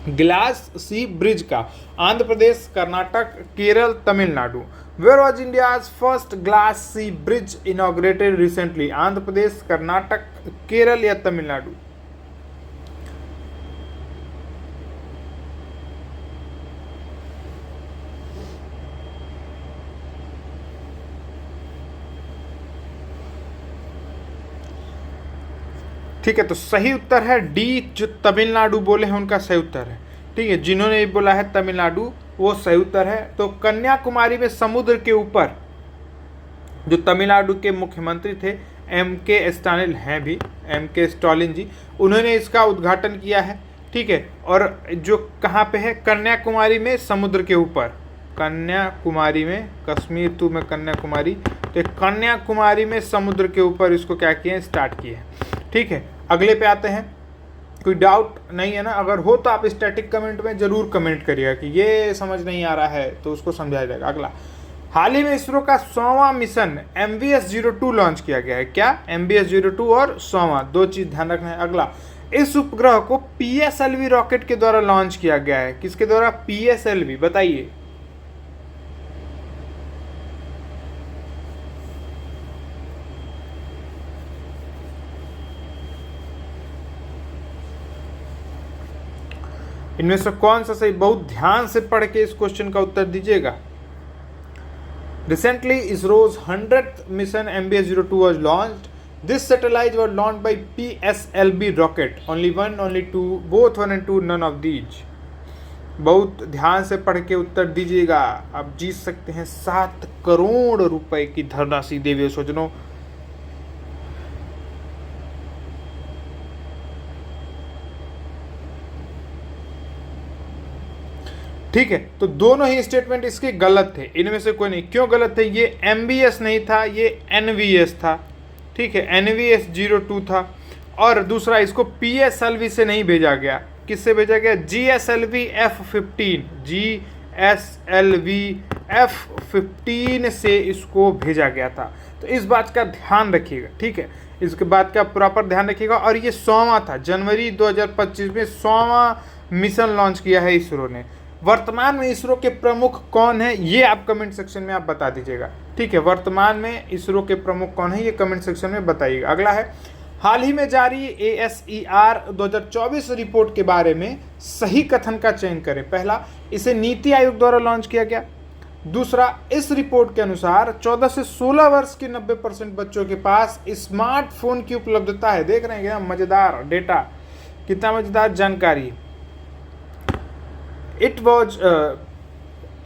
ग्लास सी ब्रिज का Andhra Pradesh, Karnataka, Kerala, Tamil Nadu. Where was India's first glass sea bridge inaugurated recently? Andhra Pradesh, Karnataka, Kerala या तमिलनाडु? ठीक है, तो सही उत्तर है डी, जो तमिलनाडु बोले हैं उनका सही उत्तर है। ठीक है, जिन्होंने ये बोला है तमिलनाडु वो सही उत्तर है। तो कन्याकुमारी में समुद्र के ऊपर जो तमिलनाडु के मुख्यमंत्री थे M.K. स्टालिन हैं भी, M.K. स्टालिन जी, उन्होंने इसका उद्घाटन किया है। ठीक है, और जो कहाँ पे है? कन्याकुमारी में समुद्र के ऊपर, कन्याकुमारी में, कश्मीर टू में कन्याकुमारी, तो कन्याकुमारी में समुद्र के ऊपर इसको क्या किए, स्टार्ट किए हैं। ठीक है, अगले पे आते हैं। कोई डाउट नहीं है ना? अगर हो तो आप स्टैटिक कमेंट में जरूर कमेंट करिएगा कि ये समझ नहीं आ रहा है, तो उसको समझाया जाएगा। अगला, हाल ही में इसरो का 100वां मिशन MBS-02 लॉन्च किया गया है। क्या? MBS-02 और 100वां, दो चीज ध्यान रखना है। अगला, इस उपग्रह को PSLV रॉकेट के द्वारा लॉन्च किया गया है। किसके द्वारा? PSLV, बताइए। इनमें से कौन सा सही? बहुत ध्यान से पढ़ के इस क्वेश्चन का उत्तर दीजिएगा। Recently, ISRO's 100th mission MBS-02 was launched. This satellite was launched by PSLV rocket. Only one, only two, both 1 and 2, none of these. बहुत ध्यान से पढ़ के उत्तर दीजिएगा। आप जीत सकते हैं 7 करोड़ रुपए की धनराशि देवी सज्जनों। ठीक है, तो दोनों ही स्टेटमेंट इसके गलत थे, इनमें से कोई नहीं। क्यों गलत थे? ये MBS नहीं था, ये NVS था। ठीक है, NVS-02 था। और दूसरा, इसको PSLV से नहीं भेजा गया। किससे भेजा गया? GSLV F-15, GSLV F-15 से इसको भेजा गया था। तो इस बात का ध्यान रखिएगा। ठीक है, इसके बात का प्रॉपर ध्यान रखिएगा। और ये 100वां था, जनवरी 2025 में 100वां मिशन लॉन्च किया है इसरो ने। वर्तमान में इसरो के प्रमुख कौन है, ये आप कमेंट सेक्शन में आप बता दीजिएगा। ठीक है, वर्तमान में इसरो के प्रमुख कौन है, ये कमेंट सेक्शन में बताइएगा। अगला है, हाल ही में जारी ASER 2024 रिपोर्ट के बारे में सही कथन का चयन करें। पहला, इसे नीति आयोग द्वारा लॉन्च किया गया। दूसरा, इस रिपोर्ट के अनुसार 14 से 16 वर्ष के 90% बच्चों के पास स्मार्टफोन की उपलब्धता है। देख रहे हैं क्या मजेदार डेटा, कितना मजेदार जानकारी। इट वॉज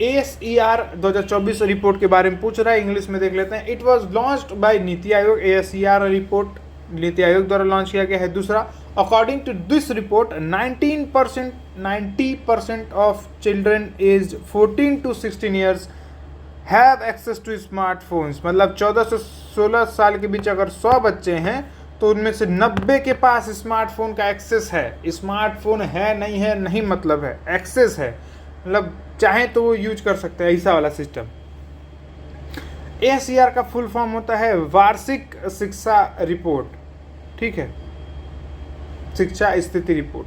ASER 2024 रिपोर्ट के बारे में पूछ रहा है, इंग्लिश में देख लेते हैं। It was launched by NITI Aayog. ASER report NITI Aayog द्वारा लॉन्च किया गया है। दूसरा, according to this report 90% of children age 14 to 16 years have access to smartphones. मतलब 14 से 16 साल के बीच अगर 100 बच्चे हैं तो उनमें से 90 के पास स्मार्टफोन का एक्सेस है। स्मार्टफोन है नहीं मतलब है, एक्सेस है, मतलब चाहे तो वो यूज कर सकते हैं, ऐसा वाला सिस्टम। ASER का फुल फॉर्म होता है वार्षिक शिक्षा रिपोर्ट। ठीक है, शिक्षा स्थिति रिपोर्ट।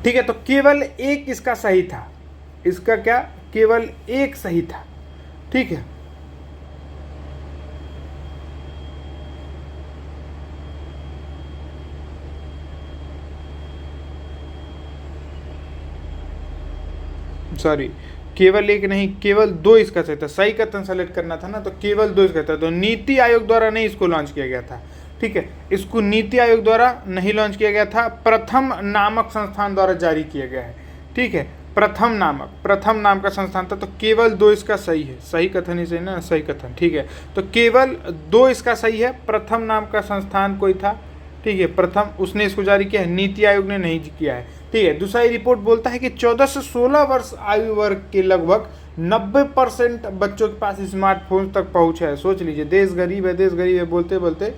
ठीक है, तो केवल एक इसका सही था। इसका क्या? केवल एक सही था। ठीक है, सॉरी, केवल एक नहीं, केवल 2 इसका सही था। सही कथन सेलेक्ट करना था ना, तो केवल 2 इसका था। तो नीति आयोग द्वारा नहीं इसको लॉन्च किया गया था। ठीक है, इसको नीति आयोग द्वारा नहीं लॉन्च किया गया था, प्रथम नामक संस्थान द्वारा जारी किया गया है। ठीक है, प्रथम नाम का संस्थान था। तो केवल 2 इसका सही है। सही कथन ही सही ना, सही कथन। ठीक है, तो केवल 2 इसका सही है। प्रथम नाम का संस्थान कोई था, ठीक है, प्रथम उसने इसको जारी किया है, नीति आयोग ने नहीं किया है। ठीक है, दूसरा ये रिपोर्ट बोलता है कि 14 से 16 वर्ष आयु वर्ग के लगभग 90% बच्चों के पास स्मार्टफोन तक पहुंच है। सोच लीजिए, देश गरीब है बोलते बोलते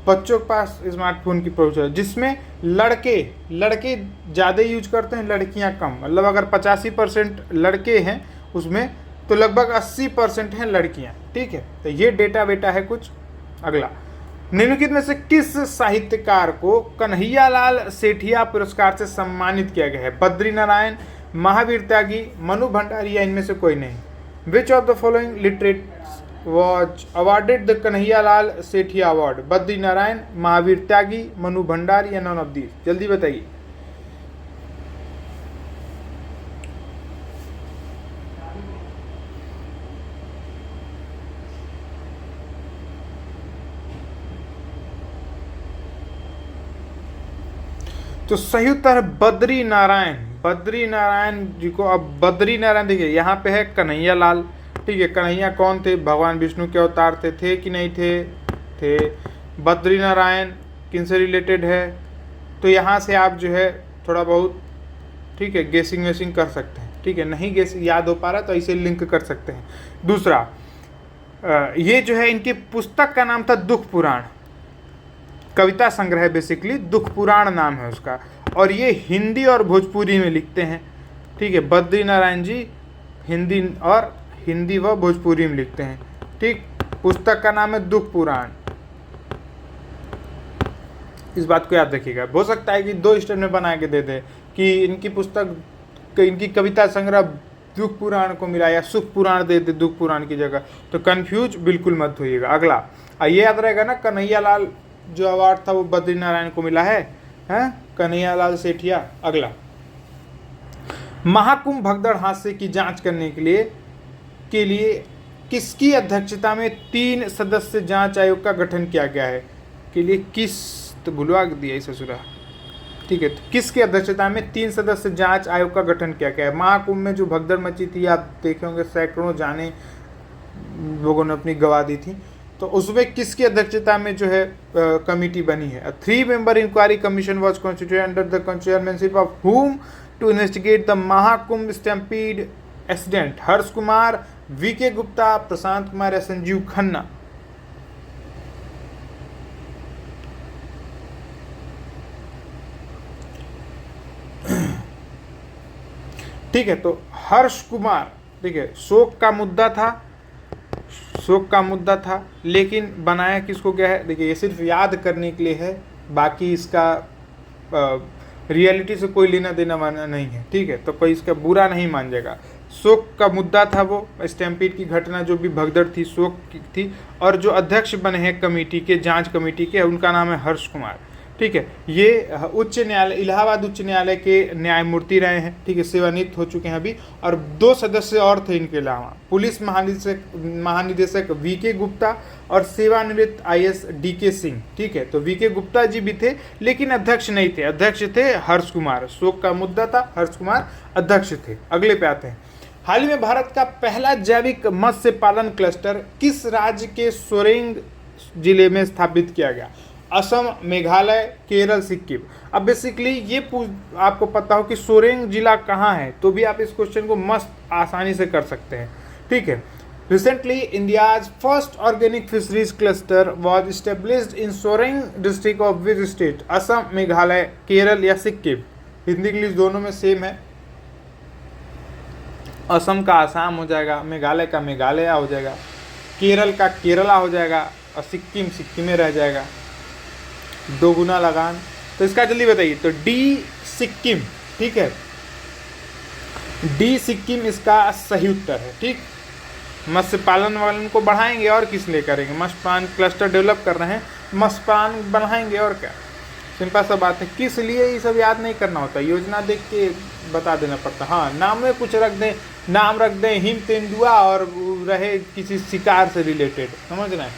बच्चों के पास स्मार्टफोन की पहुंच है, जिसमें लड़के ज़्यादा यूज करते हैं, लड़कियां कम। मतलब अगर 85% लड़के हैं उसमें, तो लगभग 80% हैं लड़कियां। ठीक है, तो ये डेटा बेटा है कुछ। अगला, निम्नलिखित में से किस साहित्यकार को कन्हैयालाल सेठिया पुरस्कार से सम्मानित किया गया है? बद्री नारायण, महावीर त्यागी, मनु भंडारी या इनमें से कोई नहीं? Which of the following literate was awarded the Kanhaiyalal Sethia award? Badri Narayan, Mahavir Tyagi, Manu Bhandari या नॉन ऑफ दीज? जल्दी बताइए। तो सही उत्तर है बद्री नारायण जी को। अब बद्री नारायण देखिए, यहाँ पे है कन्हैयालाल। ठीक है, कन्हैया कौन थे? भगवान विष्णु के अवतार थे कि नहीं थे? बद्री नारायण किन से रिलेटेड है? तो यहाँ से आप जो है थोड़ा बहुत, ठीक है, गेसिंग वेसिंग कर सकते हैं। ठीक है, नहीं गेस याद हो पा रहा तो ऐसे लिंक कर सकते हैं। दूसरा, ये जो है इनकी पुस्तक का नाम था दुख पुराण, कविता संग्रह है बेसिकली, दुख पुराण नाम है उसका, और ये हिंदी और भोजपुरी में लिखते हैं। ठीक है, बद्री नारायण जी हिंदी व भोजपुरी में लिखते हैं। ठीक, पुस्तक का नाम है दुख पुराण। इस बात को याद रखिएगा। हो सकता है कि 2 स्टेप में बना के दे दे कि इनकी पुस्तक, इनकी कविता संग्रह दुख पुराण को मिला, या सुख पुराण दे दे दुख पुराण की जगह, तो कंफ्यूज बिल्कुल मत होइएगा। अगला, ये याद रहेगा ना, कन्हैयालाल जो अवार्ड था वो बद्री नारायण को मिला है, कन्हैयालाल सेठिया। अगला, महाकुंभ भगदड़ हादसे की जांच करने के लिए किसकी अध्यक्षता में 3 सदस्य जांच आयोग का गठन किया गया है? के लिए किस, तो भुलवा दिया ससुरा। ठीक है, तो किसकी अध्यक्षता में 3 सदस्य जांच आयोग का गठन किया गया है? महाकुंभ में जो भगदड़ मची थी, आप देखे होंगे, सैकड़ों जाने लोगों ने अपनी गवा दी थी, तो उसमें किसकी अध्यक्षता में जो है कमेटी बनी है? 3 member inquiry commission was constituted under the chairmanship of whom to investigate the Mahakumbh stampede accident? Harsh Kumar, VK Gupta, Prashant Kumar या संजीव खन्ना? ठीक है, तो हर्ष कुमार, ठीक है, शोक का मुद्दा था, लेकिन बनाया किसको गया है? देखिए, ये सिर्फ याद करने के लिए है, बाकी इसका रियलिटी से कोई लेना देना माना नहीं है। ठीक है, तो कोई इसका बुरा नहीं मान जाएगा। शोक का मुद्दा था वो, स्टैम्पीड की घटना जो भी भगदड़ थी, शोक की थी, और जो अध्यक्ष बने हैं कमेटी के, जांच कमेटी के, उनका नाम है हर्ष कुमार। ठीक है, ये उच्च न्यायालय, इलाहाबाद उच्च न्यायालय के न्यायमूर्ति रहे हैं। ठीक है, सेवानिवृत्त हो चुके हैं अभी, और 2 सदस्य और थे इनके अलावा, पुलिस महानिदेशक वीके गुप्ता और सेवानिवृत्त IAS DK सिंह। ठीक है, तो वीके गुप्ता जी भी थे, लेकिन अध्यक्ष नहीं थे, अध्यक्ष थे हर्ष कुमार। शोक का मुद्दा था, हर्ष कुमार अध्यक्ष थे। अगले पे आते हैं। हाल ही में भारत का पहला जैविक मत्स्य पालन क्लस्टर किस राज्य के सोरेंग जिले में स्थापित किया गया? असम, मेघालय, केरल, सिक्किम। अब बेसिकली ये आपको पता हो कि सोरेंग जिला कहाँ है, तो भी आप इस क्वेश्चन को मस्त आसानी से कर सकते हैं। ठीक है, recently India's first organic fisheries cluster was established in Soreng district of which state? Assam, Meghalaya, Kerala या सिक्किम? हिंदी इंग्लिश दोनों में सेम है। असम का आसाम हो जाएगा, मेघालय का मेघालय हो जाएगा, केरल का केरला हो जाएगा, और सिक्किम में रह जाएगा। 2 गुना लगान। तो इसका जल्दी बताइए। तो डी सिक्किम। ठीक है, डी सिक्किम इसका सही उत्तर है। ठीक, मत्स्य पालन वालन को बढ़ाएंगे और किस लिए करेंगे? मत्स्य पालन क्लस्टर डेवलप कर रहे हैं, मत्स्य पालन बढ़ाएंगे और क्या, सिंपल सा बात है। किस लिए ये सब याद नहीं करना होता, योजना देख के बता देना पड़ता। हाँ, नाम में कुछ रख दें, नाम रख दें हिम तेंदुआ और रहे किसी शिकार से रिलेटेड, समझ रहे हैं,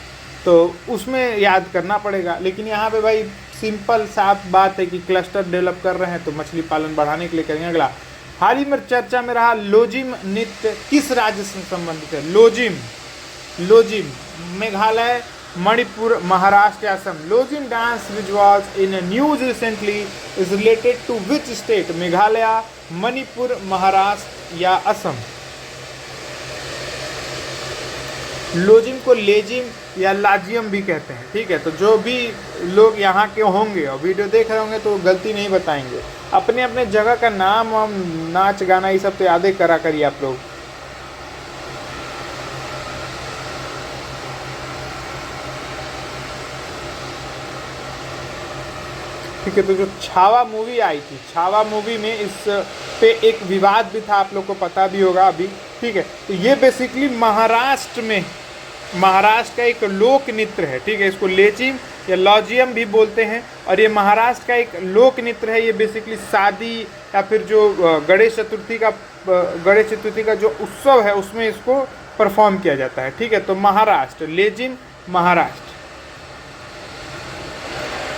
तो उसमें याद करना पड़ेगा। लेकिन यहाँ पे भाई सिंपल साफ बात है कि क्लस्टर डेवलप कर रहे हैं तो मछली पालन बढ़ाने के लिए करेंगे। अगला, हाल ही में चर्चा में रहा लोजिम नृत्य किस राज्य से संबंधित है? लोजिम Meghalaya, Manipur, Maharashtra, Assam. Losing dance which was in a news recently is related to which state? Meghalaya, Manipur, Maharashtra या असम. लोजिम को लेजिम या लाजियम भी कहते हैं, ठीक है. तो जो भी लोग यहाँ के होंगे और वीडियो देख रहे होंगे तो गलती नहीं बताएंगे. अपने अपने जगह का नाम और नाच गाना ये सब तो यादें करा करिए आप लोग. ठीक है. तो जो छावा मूवी आई थी, छावा मूवी में इस पे एक विवाद भी था, आप लोग को पता भी होगा अभी. ठीक है. तो ये बेसिकली महाराष्ट्र में, महाराष्ट्र का एक लोक नृत्य है. ठीक है. इसको लेजिम या लॉजियम भी बोलते हैं और ये महाराष्ट्र का एक लोक नृत्य है. ये बेसिकली शादी या फिर जो गणेश चतुर्थी का जो उत्सव है उसमें इसको परफॉर्म किया जाता है. ठीक है. तो महाराष्ट्र, लेजिम महाराष्ट्र,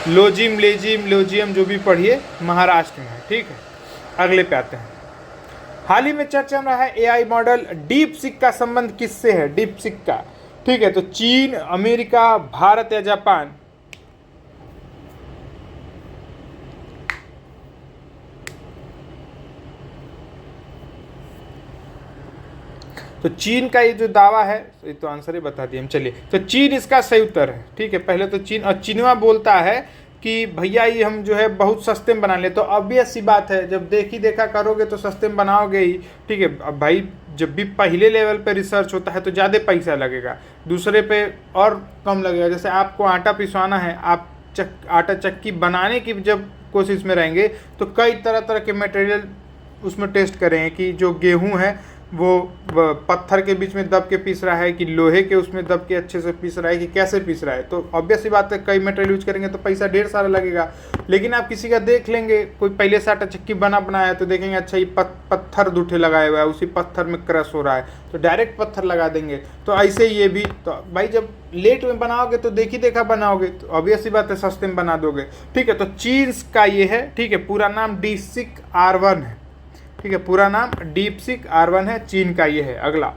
लोजिम लेजिम लोजियम जो भी पढ़िए महाराष्ट्र में है. ठीक है. अगले पे आते हैं. हाल ही में चर्चा में रहा है एआई मॉडल डीप सीक का संबंध किससे है? डीप सीक का. ठीक है. तो चीन, अमेरिका, भारत या जापान? तो चीन का ये जो दावा है, ये तो आंसर ही बता दिए हम. चलिए. तो चीन इसका सही उत्तर है. ठीक है. पहले तो चीन, और चीनवा बोलता है कि भैया ये हम जो है बहुत सस्ते में बना ले. तो ऑब्वियस सी बात है, जब देखा करोगे तो सस्ते में बनाओगे ही. ठीक है. अब भाई जब भी पहले लेवल पे रिसर्च होता है तो ज़्यादा पैसा लगेगा, दूसरे पे और कम लगेगा. जैसे आपको आटा पिसवाना है, आप आटा चक्की बनाने की जब कोशिश में रहेंगे तो कई तरह के मटेरियल उसमें टेस्ट करें कि जो गेहूँ है वो पत्थर के बीच में दब के पीस रहा है कि लोहे के उसमें दब के अच्छे से पीस रहा है कि कैसे पीस रहा है. तो ऑब्वियस सी बात है, कई मटेरियल यूज करेंगे तो पैसा ढेर सारा लगेगा. लेकिन आप किसी का देख लेंगे, कोई पहले से आटा चक्की बनाया है तो देखेंगे अच्छा ये पत्थर दूठे लगाए हुआ है, उसी पत्थर में क्रश हो रहा है तो डायरेक्ट पत्थर लगा देंगे. तो ऐसे ये भी. तो भाई जब लेट में बनाओगे तो देखा बनाओगे तो ऑब्वियस सी बात है सस्ते में बना दोगे. ठीक है. तो चीन का ये है. ठीक है. पूरा नाम DeepSeek R1 है. ठीक है. पूरा नाम DeepSeek R1 है. चीन का ये है. अगला.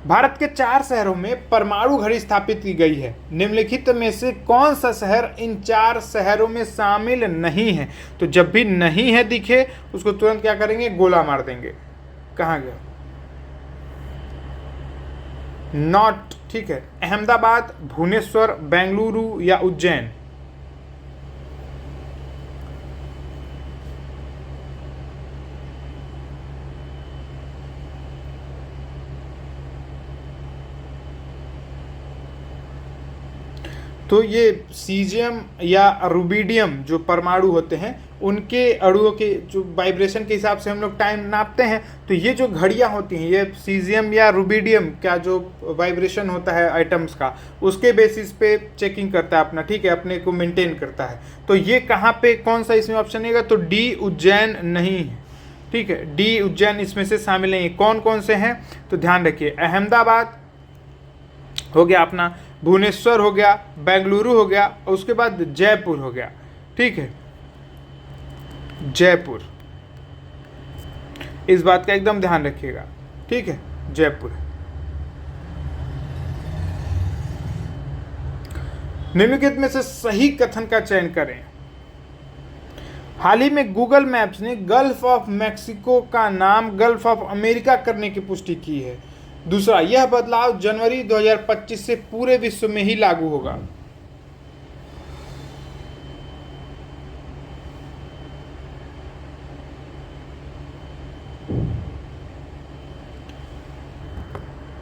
भारत के 4 शहरों में परमाणु घड़ी स्थापित की गई है. निम्नलिखित में से कौन सा शहर इन 4 शहरों में शामिल नहीं है? तो जब भी नहीं है दिखे उसको तुरंत क्या करेंगे? गोला मार देंगे. कहाँ गया? नॉट. ठीक है. अहमदाबाद, भुवनेश्वर, बेंगलुरु या उज्जैन? तो ये सीजियम या रूबिडियम जो परमाणु होते हैं उनके अणुओं के जो वाइब्रेशन के हिसाब से हम लोग टाइम नापते हैं. तो ये जो घड़ियां होती हैं ये सीजियम या रूबिडियम का जो वाइब्रेशन होता है आइटम्स का, उसके बेसिस पे चेकिंग करता है अपना. ठीक है. अपने को मेंटेन करता है. तो ये कहाँ पे, कौन सा इसमें ऑप्शन रहेगा? तो डी उज्जैन नहीं है. ठीक है. डी उज्जैन इसमें से शामिल नहीं है. कौन कौन से हैं तो ध्यान रखिए. अहमदाबाद हो गया अपना, भुवनेश्वर हो गया, बेंगलुरु हो गया और उसके बाद जयपुर हो गया. ठीक है. जयपुर, इस बात का एकदम ध्यान रखिएगा. ठीक है. जयपुर. निम्नलिखित में से सही कथन का चयन करें. हाल ही में गूगल मैप्स ने गल्फ ऑफ मैक्सिको का नाम गल्फ ऑफ अमेरिका करने की पुष्टि की है. दूसरा, यह बदलाव जनवरी 2025 से पूरे विश्व में ही लागू होगा.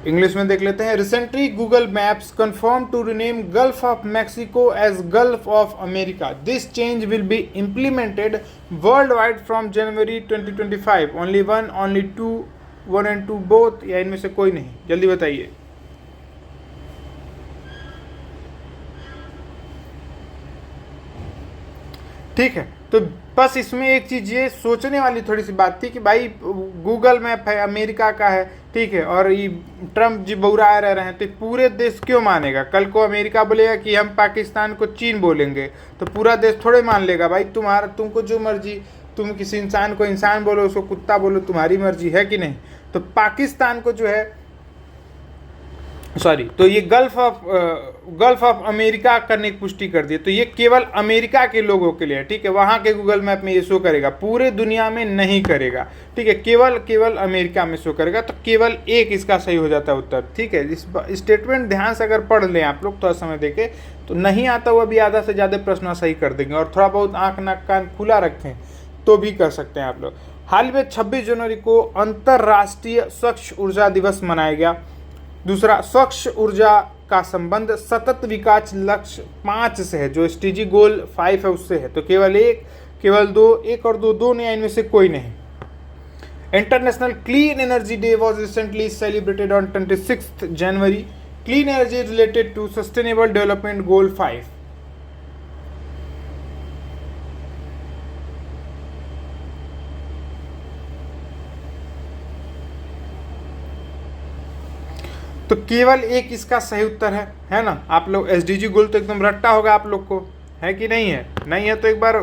इंग्लिश में देख लेते हैं. Recently Google Maps confirm to rename Gulf of Mexico as Gulf of America. This change will be implemented world wide from January 2025. Only one, only two, 1 and 2 both, या इनमें से कोई नहीं? जल्दी बताइए. ठीक है. तो बस इसमें एक चीज़ ये सोचने वाली थोड़ी सी बात थी कि भाई गूगल मैप है, अमेरिका का है. ठीक है. और ये ट्रम्प जी बौराए रह रहे हैं तो पूरे देश क्यों मानेगा? कल को अमेरिका बोलेगा कि हम पाकिस्तान को चीन बोलेंगे तो पूरा देश थोड़े मान लेगा. भाई तुमको जो मर्जी, तुम किसी इंसान को इंसान बोलो, उसको कुत्ता बोलो, तुम्हारी मर्जी है कि नहीं. तो पाकिस्तान को जो है सॉरी, तो ये गल्फ ऑफ अमेरिका करने की पुष्टि कर दी। तो ये केवल अमेरिका के लोगों के लिए है, ठीक है, वहाँ के गूगल मैप में ये शो करेगा, पूरे दुनिया में नहीं करेगा, ठीक है, केवल अमेरिका में शो करेगा। तो केवल एक इसका सही हो जाता है उत्तर, ठीक है। इस स्टेटमेंट ध्यान से अगर पढ़ लें आप लोग थोड़ा समय देके, तो नहीं आता हुआ भी आधा से ज़्यादा प्रश्न सही कर देंगे, और थोड़ा बहुत आँख नाक कान खुला रखें तो भी कर सकते हैं आप लोग। हाल में 26 जनवरी को अंतर्राष्ट्रीय स्वच्छ ऊर्जा दिवस मनाया गया। दूसरा, स्वच्छ ऊर्जा का संबंध सतत विकास लक्ष्य 5 से है, जो एसडीजी गोल 5 है उससे है। तो केवल एक, केवल दो, एक और दो नहीं, इनमें से कोई नहीं। International clean energy day was recently celebrated on 26 January. Clean energy related to sustainable development goal 5। तो केवल एक इसका सही उत्तर है ना। आप लोग एसडीजी गोल तो एकदम रट्टा होगा आप लोग को, है कि नहीं है? नहीं है तो एक बार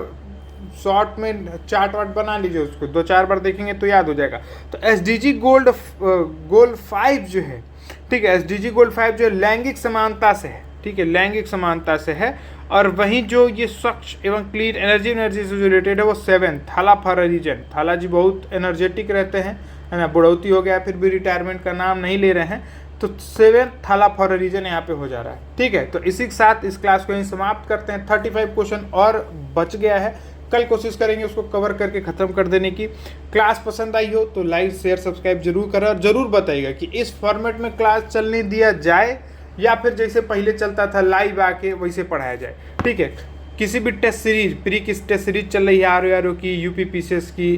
शॉर्ट में चार्ट वार्ट बना लीजिए, उसको 2-4 बार देखेंगे तो याद हो जाएगा। तो एसडीजी गोल 5 जो है, ठीक है, एसडीजी गोल 5 जो है लैंगिक समानता से है, ठीक है, लैंगिक समानता से है। और वहीं जो ये स्वच्छ एवं क्लीन एनर्जी से जो रिलेटेड है वो 7 थाला फॉर अ रीजन। थाला जी बहुत एनर्जेटिक रहते हैं, है ना, बुढ़ौती हो गया फिर भी रिटायरमेंट का नाम नहीं ले रहे हैं, तो 7 थाला फॉर अ रीजन यहाँ पे हो जा रहा है, ठीक है। तो इसी के साथ इस क्लास को यहीं समाप्त करते हैं। 35 क्वेश्चन और बच गया है, कल कोशिश करेंगे उसको कवर करके ख़त्म कर देने की। क्लास पसंद आई हो तो लाइक शेयर सब्सक्राइब जरूर करें, और ज़रूर बताइएगा कि इस फॉर्मेट में क्लास चलने दिया जाए या फिर जैसे पहले चलता था लाइव आके वैसे पढ़ाया जाए, ठीक है। किसी भी टेस्ट सीरीज, प्री की टेस्ट सीरीज चल रही है RO की, UPPCS की,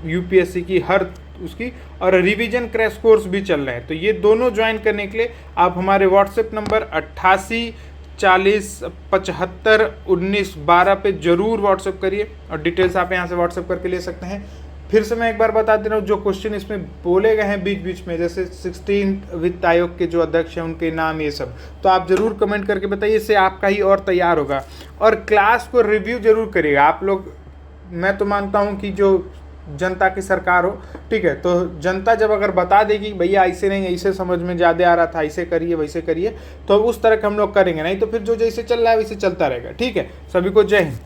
UPSC की, हर उसकी, और रिवीजन क्रैश कोर्स भी चल रहे हैं। तो ये दोनों ज्वाइन करने के लिए आप हमारे व्हाट्सएप नंबर 88 40 75 19 12 पे ज़रूर व्हाट्सएप करिए, और डिटेल्स आप यहाँ से व्हाट्सएप करके ले सकते हैं। फिर से मैं एक बार बता दे रहा हूँ, जो क्वेश्चन इसमें बोले गए हैं बीच बीच में, जैसे 16 वित्त आयोग के जो अध्यक्ष हैं उनके नाम, ये सब तो आप ज़रूर कमेंट करके बताइए, इससे आपका ही और तैयार होगा। और क्लास को रिव्यू जरूर करिएगा आप लोग। मैं तो मानता हूँ कि जो जनता की सरकार हो, ठीक है, तो जनता जब अगर बता देगी भैया ऐसे नहीं, ऐसे समझ में ज़्यादा आ रहा था, ऐसे करिए वैसे करिए, तो उस तरह का हम लोग करेंगे, नहीं तो फिर जो जैसे चल रहा है वैसे चलता रहेगा, ठीक है। सभी को जय हिंद।